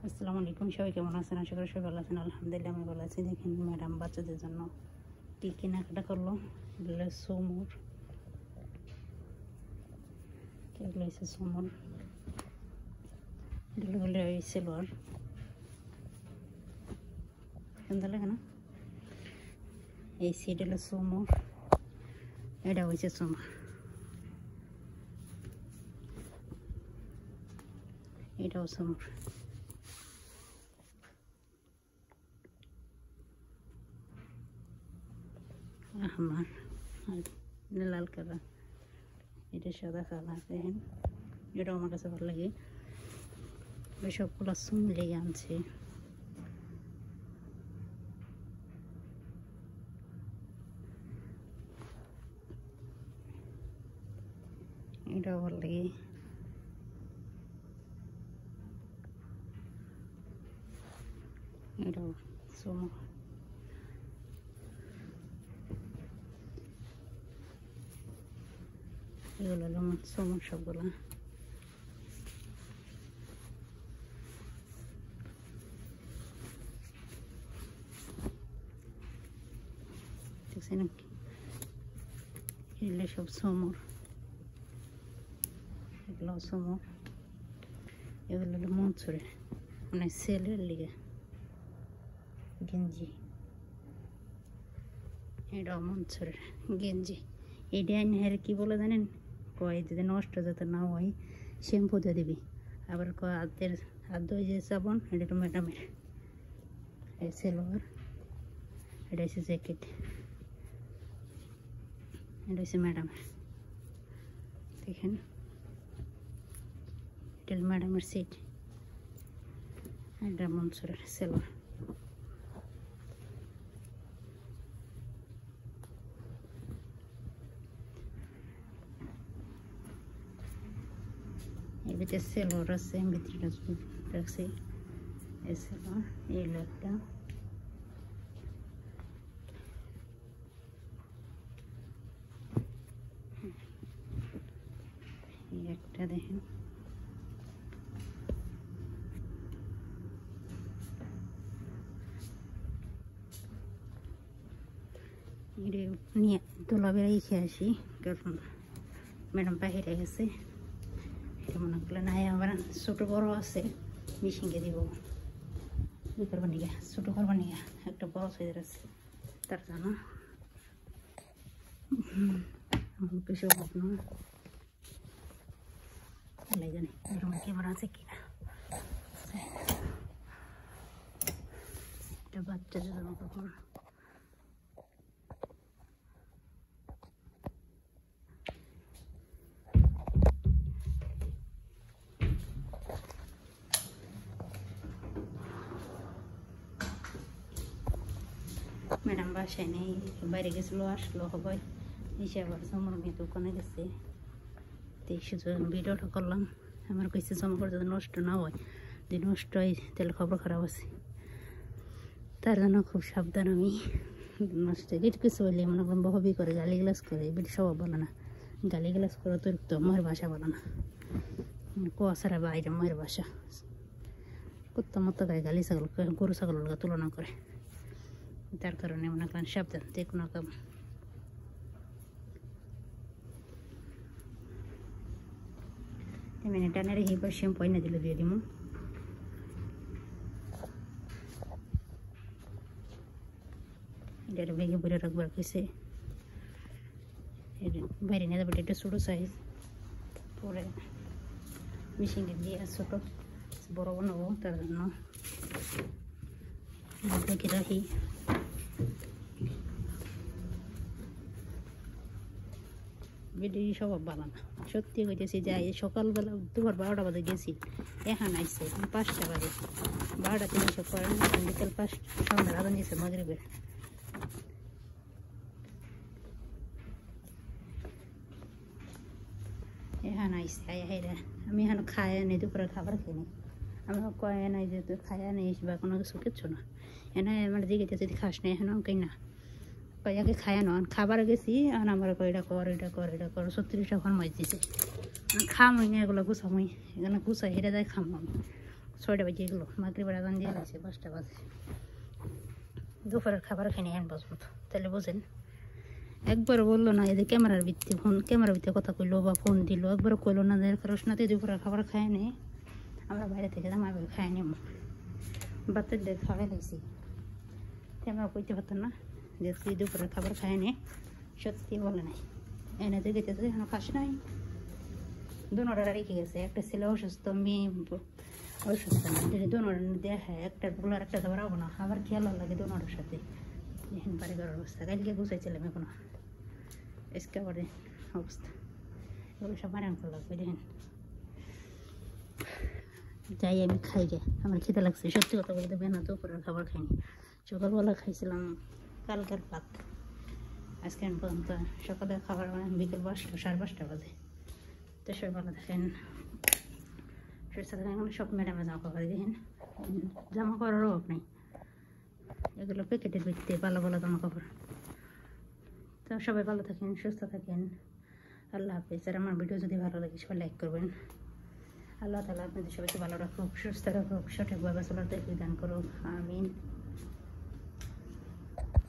আসসালামু আলাইকুম, সবাই কেমন আছেন? আশা করি সবাই ভালো আছেন। আলহামদুলিল্লাহ আমি ভালো আছি। দেখেন ম্যাডাম বাচ্চাদের জন্য কী কেনাকাটা করলো। এগুলো সোমর, এগুলো হচ্ছে সোমর, এগুলো হলে ওই সেলোয়ার সুন্দর লাগে না? এই সিট হলো সোমর, এটা হয়েছে সোমর, এটাও সোমর। আমার লাল কালার, এটা সাদা কালার। দেখেন এটাও আমার কাছে ভালো লাগে। সবগুলো সুম লেগে আনছে। এটাও ভালো লাগে। এটাও সুম, এগুলো হলো সোমর সবগুলো। দেখছেন এগুলো সব সোমর, এগুলো সোমর। এগুলো হলো মনসুরের, মানে সেলের লিগে গেঞ্জি। এটাও মনসুরের গেঞ্জি। এইটা হ্যাঁ কী বলে জানেন? কয় যদি নষ্ট যাতে না হয় শ্যাম্পু দিয়ে দিবি। আবার কয় হাত ধোয় যে সাবান, এটা তো ম্যাডামের। এই সেলোয়ার, এটা হচ্ছে জ্যাকেট, এটা হচ্ছে ম্যাডামের। দেখেন এটা ম্যাডামের সিট, এটা মনসুরের সেলোয়ার। এর ভিতরে সেলোয়ার আছে, ভিতরে রাখছি এই সেলোয়ার। এই একটা একটা দেখেন নিয়ে তোলা বেড়াইছে আসি, কারণ ম্যাডাম বাহিরে গেছে। এটা মনে করলে নাই আবার ছোটো বড় আছে, মিশিংকে দিব ই করবো নিয়ে, ছোটো করবো নিয়ে একটা বড় সাইজের আছে তার জন্য। কিছু হোক না জানি এরকম ক্যামেরা আছে কিনা। এটা বাচ্চাদের জামা কাপড়। ম্যাডাম বাসায় নেই, বাইরে গেছিলো, আসলো সবাই এসে আবার জামার মেয়ে দোকানে গেছে। তো এই সুযোগ ভিডিওটা করলাম। আমার কাছে জামা কাপড় যাতে নষ্ট না হয়, যদি নষ্ট হয় তাহলে খবর খারাপ আছে, তার জন্য খুব সাবধান আমি। নষ্ট গেট কিছু হইলে মনে করেন বহবি করে, গালিগালাজ করে, বেটি স্বভাব বলে না। গালিগালাজ করে অতিরিক্ত মায়ের বাসা বলে না, কুয়াশারা বাইরে মায়ের বাসা। কুত্তা মতো গায়ে গালি ছাগল, গরু ছাগলের তুলনা করে, তার কারণে মনে করেন সাবধান যে কোনো কাম। মিনিট টানে রেখে এবার শ্যাম্পু এনে দিলে দিয়ে দিব। এটা বেগে বলে রাখবার কিছু বাইরে নিয়ে যাবে। এটা ছোটো সাইজ, পরে মেশিনে দিয়ে ছোটো বড় বানাবো, তার জন্য বেগে রাখি। বেডি স্বভাব ভালো না, সত্যি হইতেছি। যাই সকালবেলা দুপুর 12টা বাজে গেছি, এখন আইসে 5টা বাজে। 12টা থেকে সব করেন, বিকেল 5 সন্ধ্যা আদান দিয়েছে মাগরিবের। এখন আইসে আইরা আমি এখন খাই আনি, দুপুরে খাবার কিনি। আমি কয় নাই যে তুই খাই আনিস বা কোনো কিছু কিচ্ছু না। এনে আমার দিকে যদি খাস না এখন কেই না কয়াকে খায়ানো খাবার গেছি। আর আমার এটা কর এটা কর এটা কর 36টা ফরমাইশ দিছে। খামই না এগুলো গুছামই, এখানে গুছাই হেরে যায় খাম। 6টা বাজে এগুলো মাগরিবের আজান দিয়ে দিয়েছে 5টা বাজে দুপুরের খাবার খাইনি এখন পর্যন্ত তাহলে বোঝেন একবার বললো না এদের ক্যামেরার ভিত্তি কথা কইলো বা ফোন দিল একবার কইলো না যে রোশনাতে দুপুরের খাবার খায় নি আমরা বাইরে থেকে দাম আগে খাই নি বাচ্চাদের খাওয়াই দিয়েছি আমরা কইতে পারতাম না যে তুই দুপুরের খাবার খায় নি সত্যি বলে নাই এনে তো গেছে এখনো খাস নাই দুনোটা রেখে গেছে একটা ছেলে অসুস্থ মেয়ে অসুস্থ না যদি দুনোটা দেখে একটা গুলার একটা খাবার হবো না আবার খেয়াল লাগে দুনোটার সাথে এখন বাড়ি করার অবস্থা কালকে গুছাইছিলাম এখনো এসকে করে অবস্থা এগুলো সব বানান করে লাগবে দেখেন যাই আমি খাই গে আমার খেতে লাগছে সত্যি কথা বলতে বেনা দুপুরের খাবার খাইনি সকালবেলা খাইছিলাম কালকের ভাত আজকে পর্যন্ত সকালে খাবার বিকেল 5টা 5:30 বাজে তো সবাই ভালো থাকেন সুস্থ থাকেন সব ম্যাডামে জামা কাপড় দেখেন জামা কাপড়ের অভাব নেই এগুলো প্যাকেটের ভিত্তিতে ভালো ভালো জামা কাপড় তো সবাই ভালো থাকেন সুস্থ থাকেন আল্লাহ হাফিজ আর আমার ভিডিও যদি ভালো লাগে সবাই লাইক করবেন আল্লাহ তাআলা আপনাদের সবাইকে ভালো রাখুক সুস্থ রাখুক সঠিকভাবে চলার তৌফিক দান করুক আমিন